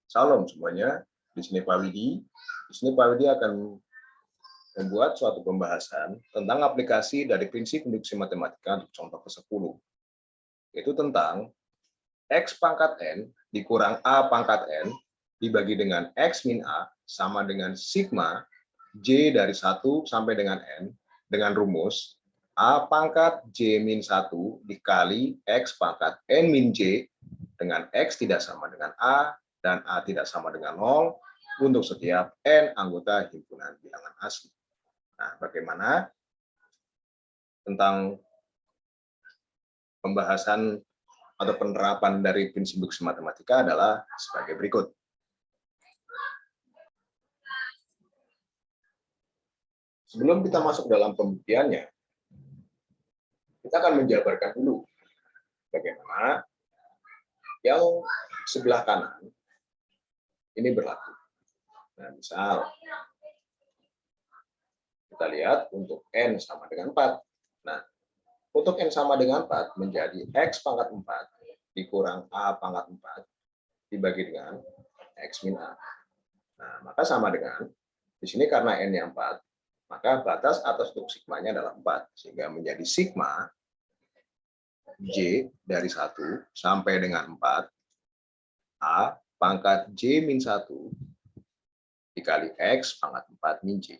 Salam semuanya, di sini Pak Widi. Di sini Pak Widi akan membuat suatu pembahasan tentang aplikasi dari prinsip induksi matematika untuk contoh ke-10. Yaitu tentang X pangkat N dikurang A pangkat N dibagi dengan X min A sama dengan sigma J dari 1 sampai dengan N dengan rumus A pangkat J min 1 dikali X pangkat N min J dengan X tidak sama dengan A dan A tidak sama dengan 0 untuk setiap N anggota himpunan bilangan asli. Nah, bagaimana tentang pembahasan atau penerapan dari prinsip induksi matematika adalah sebagai berikut. Sebelum kita masuk dalam pembuktiannya, kita akan menjabarkan dulu bagaimana yang sebelah kanan ini berlaku. Nah, misal kita lihat untuk N sama dengan 4. Nah, untuk N sama dengan 4 menjadi X pangkat 4 dikurang A pangkat 4 dibagi dengan X min A. Nah, maka sama dengan, di sini karena N-nya 4, maka batas atas untuk sigmanya adalah 4. Sehingga menjadi sigma J dari 1 sampai dengan 4, A pangkat J min 1 dikali X pangkat 4 min J.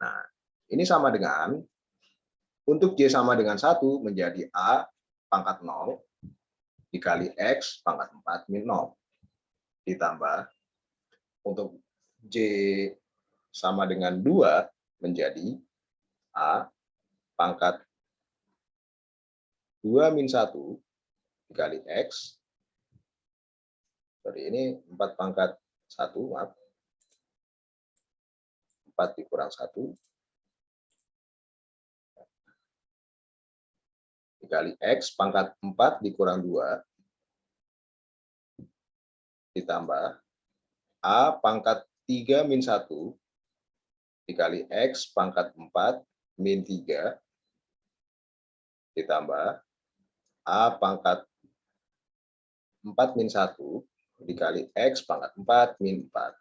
Nah, ini sama dengan, untuk J sama dengan 1 menjadi A pangkat 0 dikali X pangkat 4 min 0. Ditambah, untuk J sama dengan 2 menjadi A pangkat 2 min 1 dikali X. Sorry, ini 4 pangkat 1, maaf. 4 dikurang 1 dikali X pangkat 4 dikurang 2 ditambah A pangkat 3 min 1 dikali X pangkat 4 min 3 ditambah A pangkat 4 min 1 dikali X pangkat 4 min 4.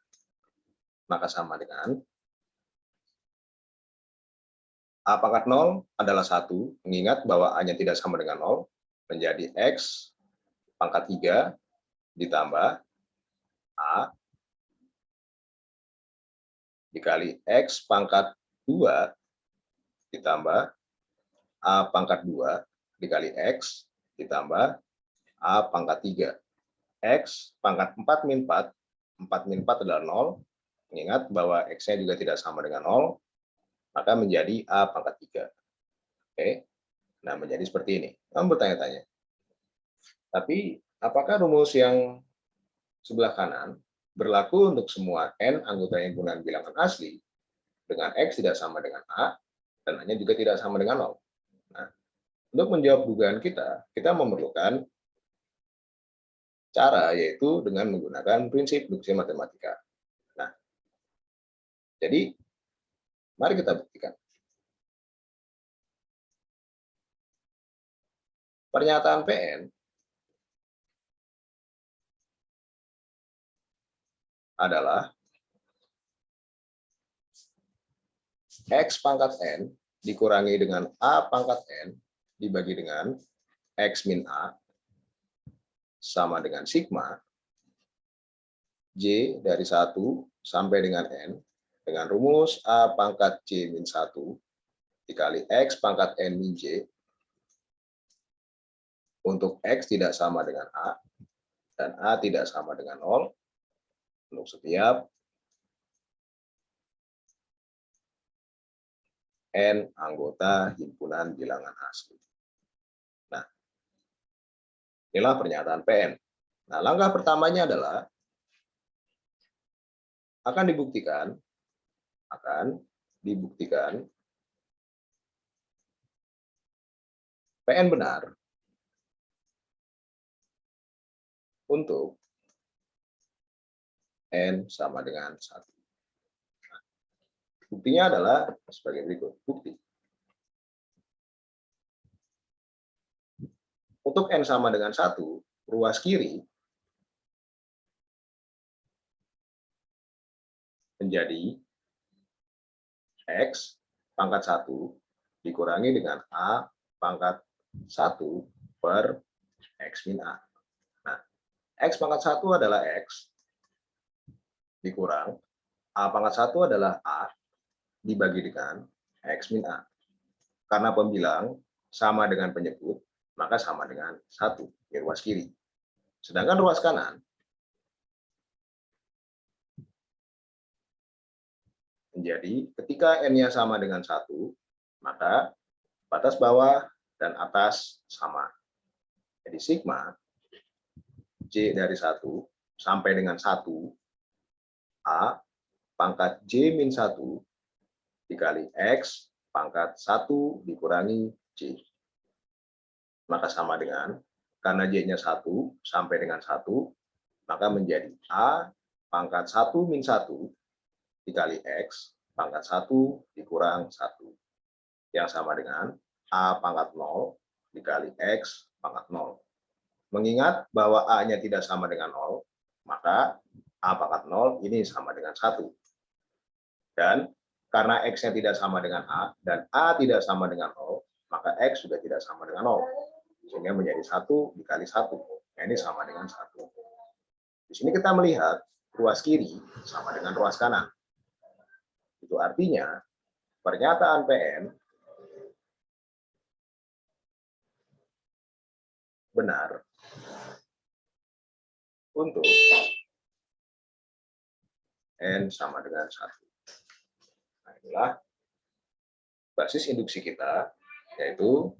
Maka sama dengan A pangkat 0 adalah 1, mengingat bahwa A-nya tidak sama dengan 0, menjadi X pangkat 3 ditambah A dikali X pangkat 2 ditambah A pangkat 2 dikali X ditambah A pangkat 3. X pangkat 4 min 4, 4 min 4 adalah 0, mengingat bahwa X-nya juga tidak sama dengan 0, maka menjadi A pangkat 3. Oke, nah menjadi seperti ini. Kamu bertanya-tanya, tapi apakah rumus yang sebelah kanan berlaku untuk semua N anggota himpunan bilangan asli dengan X tidak sama dengan A dan A-nya juga tidak sama dengan 0? Nah, untuk menjawab dugaan kita memerlukan cara, yaitu dengan menggunakan prinsip induksi matematika. Nah, jadi mari kita buktikan. Pernyataan PN adalah X pangkat N dikurangi dengan A pangkat N dibagi dengan X min A sama dengan sigma J dari 1 sampai dengan N dengan rumus A pangkat J min 1 dikali X pangkat N min J untuk X tidak sama dengan A dan A tidak sama dengan 0 untuk setiap N anggota himpunan bilangan asli. Nah, inilah pernyataan PN. Nah, langkah pertamanya adalah akan dibuktikan PN benar untuk N sama dengan 1. Buktinya adalah sebagai berikut. Bukti. Untuk N sama dengan 1, ruas kiri menjadi X pangkat 1 dikurangi dengan A pangkat 1 per X min A. Nah, X pangkat 1 adalah X dikurang A pangkat 1 adalah A dibagi dengan X min A. Karena pembilang sama dengan penyebut, maka sama dengan 1 di ruas kiri. Sedangkan ruas kanan menjadi ketika N-nya sama dengan 1, maka batas bawah dan atas sama. Jadi sigma J dari 1 sampai dengan 1 A pangkat J min 1 dikali X pangkat 1 dikurangi J. Maka sama dengan, karena J-nya 1 sampai dengan 1, maka menjadi A pangkat 1 min 1 dikali X pangkat 1 dikurang 1. Yang sama dengan A pangkat 0 dikali X pangkat 0. Mengingat bahwa A-nya tidak sama dengan 0, maka A pangkat 0 ini sama dengan 1. Dan karena X-nya tidak sama dengan A, dan A tidak sama dengan 0, maka X juga tidak sama dengan 0. Sehingga menjadi 1 dikali 1. Nah, ini sama dengan 1. Di sini kita melihat ruas kiri sama dengan ruas kanan. Itu artinya pernyataan PN benar untuk N sama dengan 1. Nah, inilah basis induksi kita, yaitu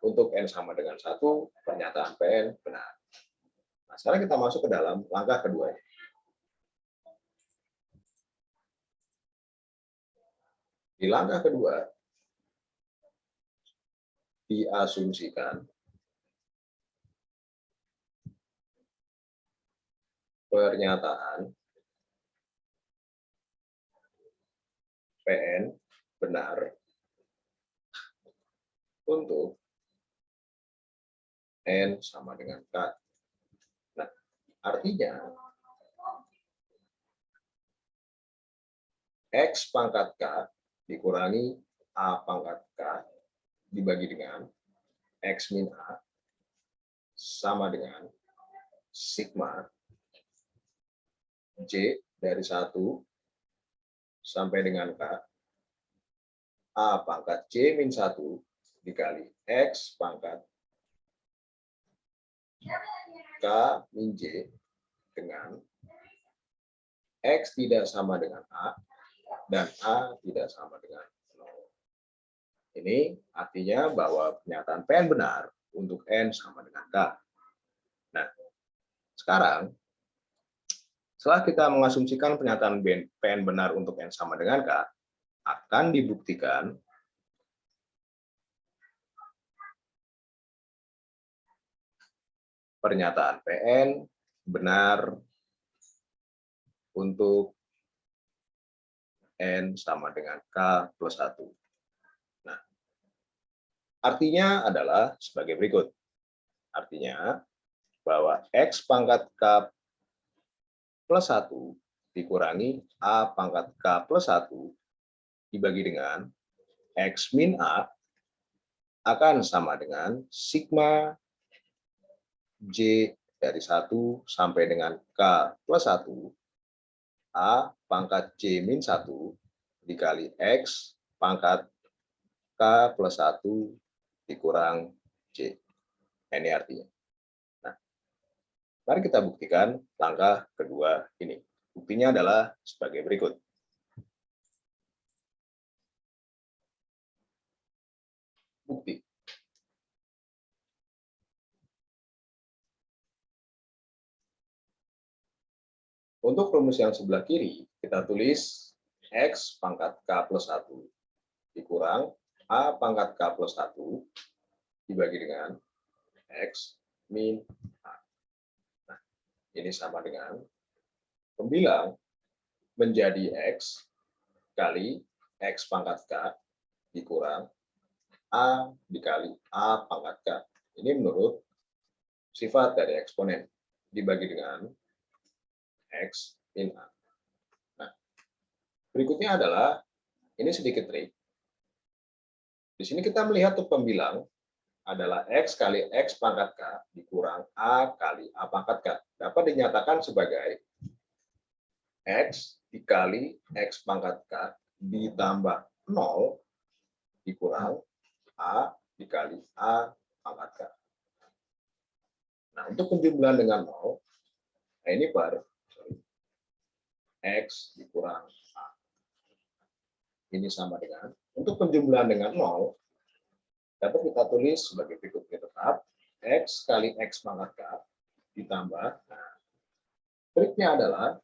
untuk N sama dengan 1, pernyataan PN benar. Nah, sekarang kita masuk ke dalam langkah kedua. Di langkah kedua, diasumsikan pernyataan PN benar untuk N sama dengan K. Nah, artinya X pangkat K dikurangi A pangkat K dibagi dengan X min A sama dengan sigma J dari 1 sampai dengan K A pangkat J min 1 dikali X pangkat K min J dengan X tidak sama dengan A dan A tidak sama dengan 0. Ini artinya bahwa pernyataan PN benar untuk N sama dengan K. Nah, sekarang setelah kita mengasumsikan pernyataan PN benar untuk N sama dengan K, akan dibuktikan pernyataan PN benar untuk N sama dengan K plus 1. Nah, artinya adalah sebagai berikut. Artinya bahwa X pangkat K plus 1 dikurangi A pangkat K plus 1 dibagi dengan X min A akan sama dengan sigma J dari 1 sampai dengan K plus 1 A pangkat J min 1 dikali X pangkat K plus 1 dikurang J. Ini artinya. Nah, mari kita buktikan langkah kedua ini. Buktinya adalah sebagai berikut. Bukti. Untuk rumus yang sebelah kiri, kita tulis X pangkat K plus 1 dikurang A pangkat K plus 1 dibagi dengan X min A. Nah, ini sama dengan pembilang menjadi X kali X pangkat K dikurang A dikali A pangkat K. Ini menurut sifat dari eksponen dibagi dengan X min A. Berikutnya adalah, ini sedikit trik. Di sini kita melihat tuh pembilang adalah X kali X pangkat K dikurang A kali A pangkat K. Dapat dinyatakan sebagai X dikali X pangkat K ditambah 0 dikurang A dikali A pangkat K. Nah, untuk penjumlahan dengan 0, nah ini X dikurang A. Ini sama dengan, untuk penjumlahan dengan 0, dapat kita tulis sebagai berikut tetap, X kali X pangkat K ditambah, nah, triknya adalah,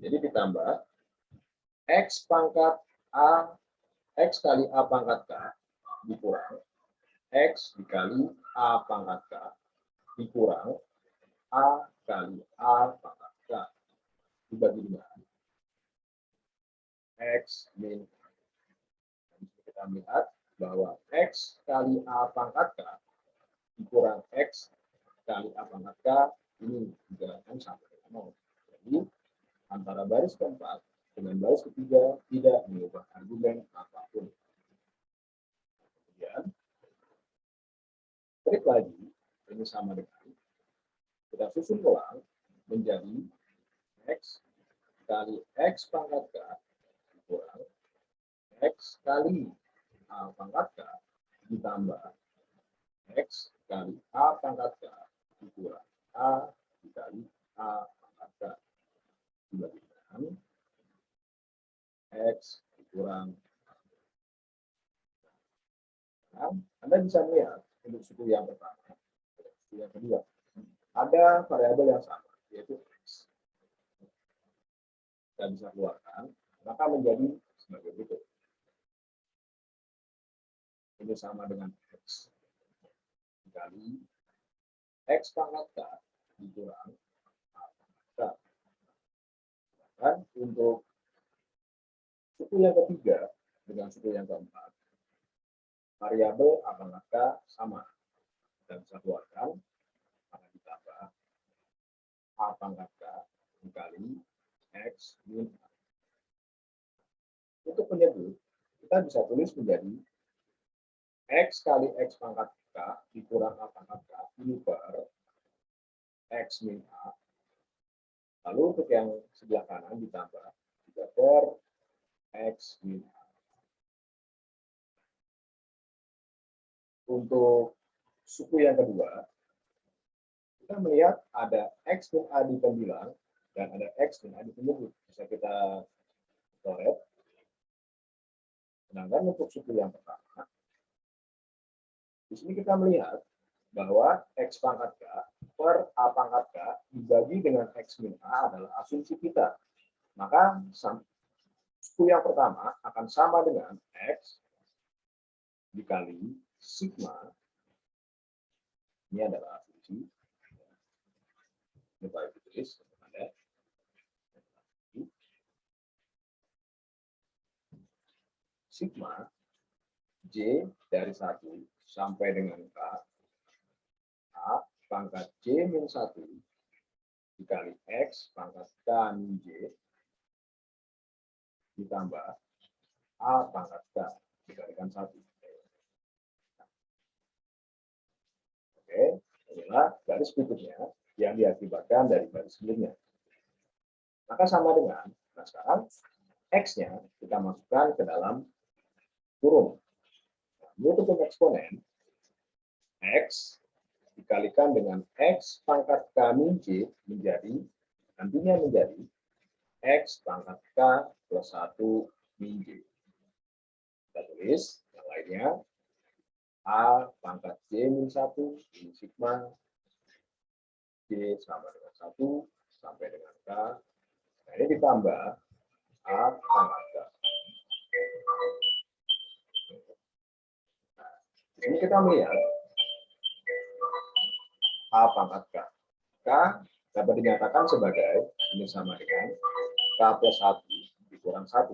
jadi ditambah X pangkat A, X kali A pangkat K dikurang X dikali A pangkat K dikurang A kali A pangkat K dibagi dengan X min. Kita melihat bahwa X kali A pangkat K dikurang X kali A pangkat K ini juga akan sama dengan 0. Jadi antara baris keempat dengan baris ketiga tidak mengubah argumen apapun. Kemudian trik lagi, ini sama dengan kita susun ulang menjadi X kali X pangkat K dikurang X kali A pangkat K ditambah X kali A pangkat K dikurang A dikali A pangkat K dibagi dengan X dikurang. Nah, Anda bisa melihat untuk suku yang pertama, suku yang kedua, ada variabel yang sama, yaitu X. Kita bisa keluarkan, maka menjadi sebagai berikut. Ini sama dengan X dikali X pangkat K dikurang A pangkat K. Dan untuk suku yang ketiga dengan suku yang keempat, variabel A pangkat K sama. Kita bisa keluarkan, maka ditambah A pangkat K dikali X min A. Untuk penyebut, kita bisa tulis menjadi X kali X pangkat K dikurang A pangkat K ini per X min A. Lalu untuk yang sebelah kanan ditambah juga per X min A. Untuk suku yang kedua, kita melihat ada X min A di pembilang dan ada X min A di penyebut. Bisa kita coret. Sedangkan untuk suku yang pertama, di sini kita melihat bahwa X pangkat K per A pangkat K dibagi dengan X min A adalah asumsi kita. Maka suku yang pertama akan sama dengan X dikali sigma. Ini adalah asumsi. Ini Pak Ibu tulis Anda. Sigma J dari 1 sampai dengan K A pangkat J min 1 dikali X pangkat K min J ditambah A pangkat K dikalikan 1. Oke, inilah garis berikutnya yang diakibatkan dari garis sebelumnya. Maka sama dengan, nah sekarang X-nya kita masukkan ke dalam kurung. Nah, menurut eksponen, X dikalikan dengan X pangkat K min J menjadi, nantinya menjadi X pangkat K plus 1 min J. Kita tulis yang lainnya, A pangkat J min 1 min sigma J sama dengan 1 sampai dengan K. Nah, ini ditambah A pangkat K. Nah, di sini kita melihat A pangkat K. K dapat dinyatakan sebagai, ini sama dengan K plus 1 dikurang 1.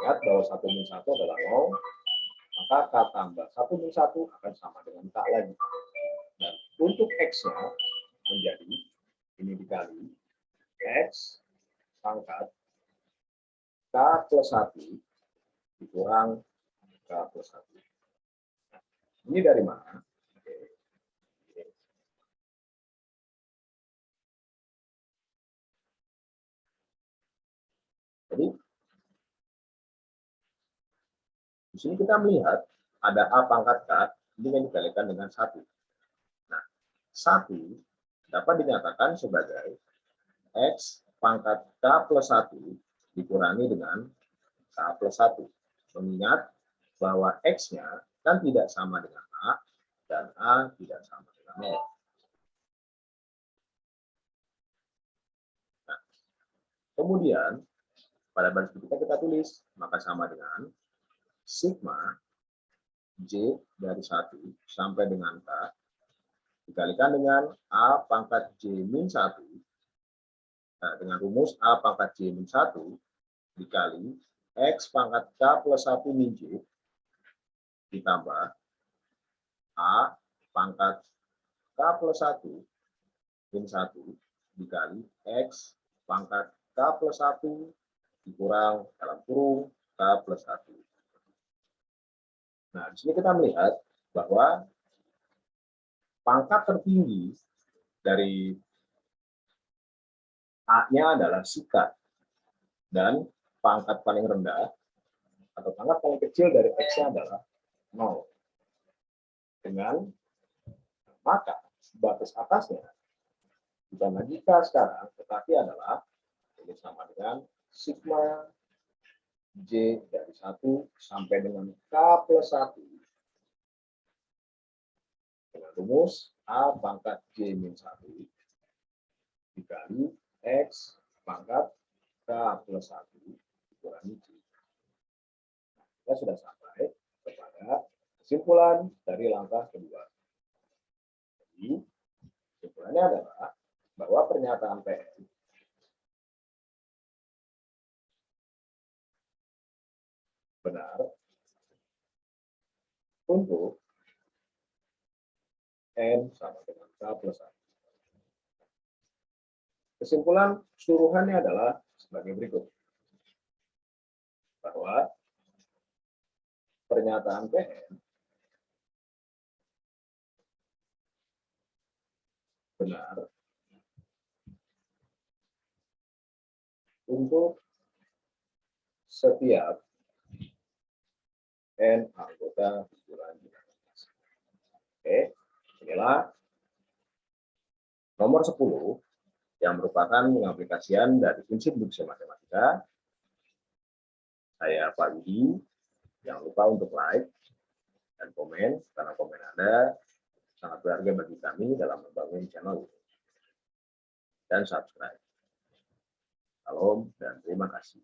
Ingat bahwa 1 min 1 adalah 0, maka K tambah 1 min 1 akan sama dengan K lagi. Dan untuk X-nya menjadi, ini dikali X pangkat K plus 1 dikurang K plus 1. Ini dari mana? Oke. Jadi, di sini kita melihat ada A pangkat K ini dikalikan dengan 1. Nah, 1 dapat dinyatakan sebagai X pangkat K plus 1 dikurangi dengan K plus 1. Mengingat bahwa X-nya kan tidak sama dengan A, dan A tidak sama dengan 0. Nah, kemudian, pada baris berikutnya kita tulis, maka sama dengan sigma J dari 1 sampai dengan K dikalikan dengan A pangkat J min 1, nah, dengan rumus A pangkat J min 1 dikali X pangkat K plus 1 min J ditambah A pangkat K plus 1 min 1 dikali X pangkat K plus 1 dikurang dalam kurung K plus 1. Nah, di sini kita melihat bahwa pangkat tertinggi dari A-nya adalah si K, dan pangkat paling rendah atau pangkat paling kecil dari X-nya adalah 0. Dengan maka batas atasnya bukan lagi K sekarang, tetapi adalah ini sama dengan sigma J dari 1 sampai dengan K plus 1 dengan rumus A pangkat J min 1 dikali X pangkat K plus 1 dikurangi J. Kita sudah sampai kepada kesimpulan dari langkah kedua. Jadi, kesimpulannya adalah bahwa pernyataan PN benar untuk N sama dengan K plus 1. Kesimpulan keseluruhannya adalah sebagai berikut. Bahwa pernyataan PN benar untuk setiap N anggota himpunan dinamitas. Oke, inilah nomor 10 yang merupakan pengaplikasian dari prinsip deduksi matematika. Saya Pak Yudi, jangan lupa untuk like dan komen, karena komen Anda sangat berharga bagi kami dalam membangun channel ini. Dan subscribe. Salam dan terima kasih.